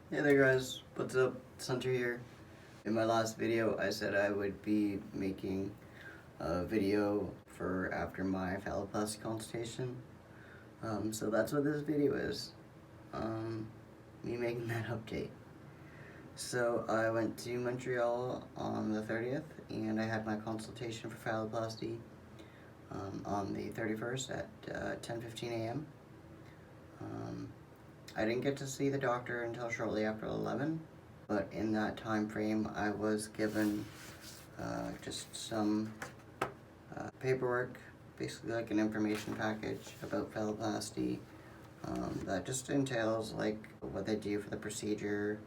Hey there guys, what's up? It's Hunter here. In my last video I said I would be making a video for after my phalloplasty consultation. So that's what this video is. Me making that update. So I went to Montreal on the 30th and I had my consultation for phalloplasty on the 31st at 10:15 a.m. I didn't get to see the doctor until shortly after 11, but in that time frame I was given just some paperwork, basically like an information package about phalloplasty that just entails like what they do for the procedure,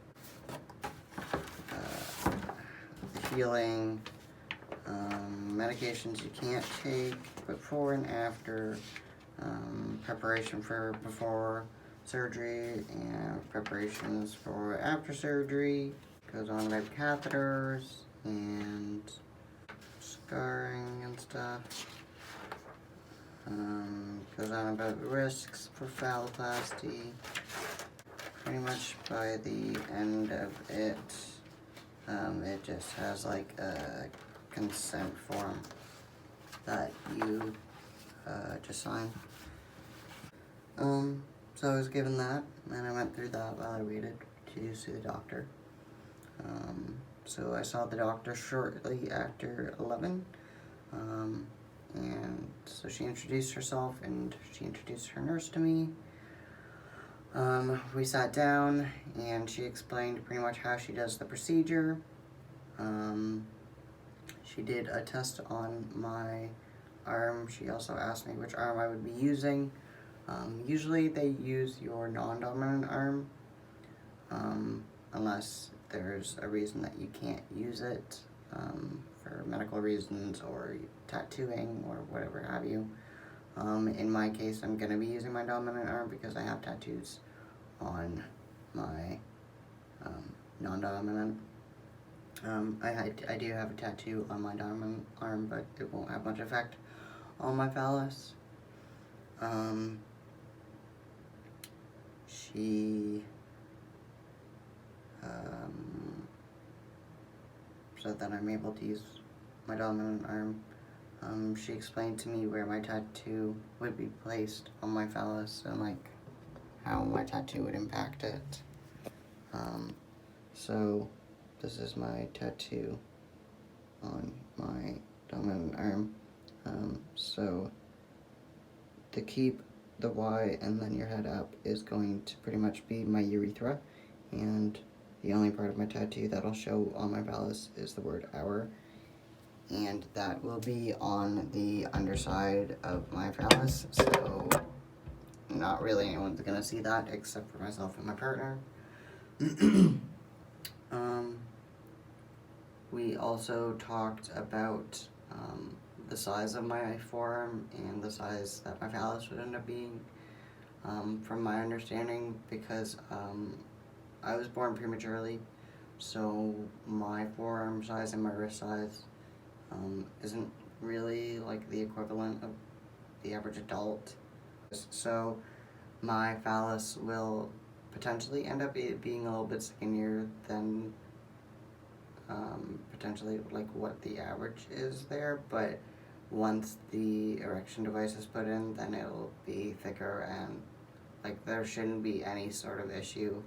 the healing, medications you can't take before and after, preparation for before surgery and preparations for after surgery. Goes on about catheters and scarring and stuff. Goes on about risks for phalloplasty. Pretty much by the end of it, it just has like a consent form that you just sign. So I was given that, and I went through that while I waited to see the doctor. So I saw the doctor shortly after 11, and so she introduced herself and she introduced her nurse to me. We sat down and she explained pretty much how she does the procedure. She did a test on my arm. She also asked me which arm I would be using. Usually they use your non-dominant arm, unless there's a reason that you can't use it, for medical reasons or tattooing or whatever have you. In my case, I'm going to be using my dominant arm because I have tattoos on my non-dominant. I do have a tattoo on my dominant arm, but it won't have much effect on my phallus. She said that I'm able to use my dominant arm. She explained to me where my tattoo would be placed on my phallus and like how my tattoo would impact it. So this is my tattoo on my dominant arm. So to keep the Y and then your head up is going to pretty much be my urethra, and the only part of my tattoo that'll show on my phallus is the word hour, and that will be on the underside of my phallus, so not really anyone's gonna see that except for myself and my partner. We also talked about the size of my forearm and the size that my phallus would end up being, from my understanding, because I was born prematurely, so my forearm size and my wrist size isn't really like the equivalent of the average adult. So my phallus will potentially end up being a little bit skinnier than potentially like what the average is there, but once the erection device is put in, then it'll be thicker, and like there shouldn't be any sort of issue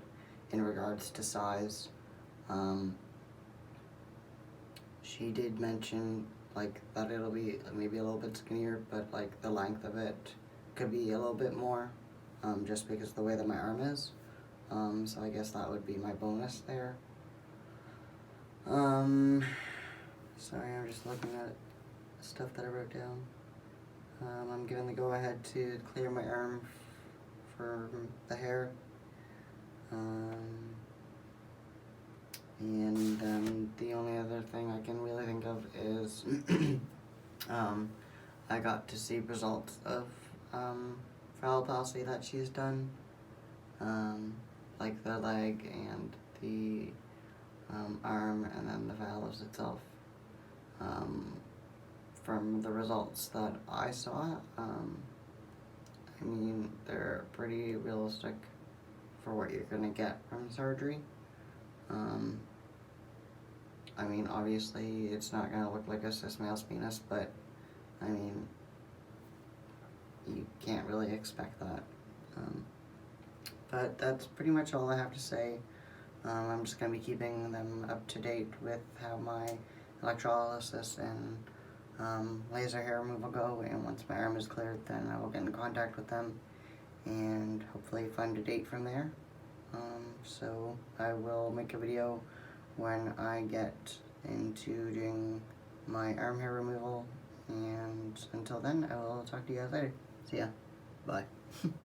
in regards to size. She did mention like that it'll be maybe a little bit skinnier, but like the length of it could be a little bit more, just because of the way that my arm is. So I guess that would be my bonus there. Sorry, I'm just looking at stuff that I wrote down. I'm given the go-ahead to clear my arm for the hair. And then the only other thing I can really think of is I got to see results of phalloplasty that she's done, like the leg and the arm and then the phallus itself. From the results that I saw, I mean, they're pretty realistic for what you're gonna get from surgery. I mean, obviously, it's not gonna look like a cis male's penis, but I mean, you can't really expect that. But that's pretty much all I have to say. I'm just going to be keeping them up to date with how my electrolysis and laser hair removal go, and once my arm is cleared, then I will get in contact with them and hopefully find a date from there. So I will make a video when I get into doing my arm hair removal, and until then, I will talk to you guys later. See ya. Bye.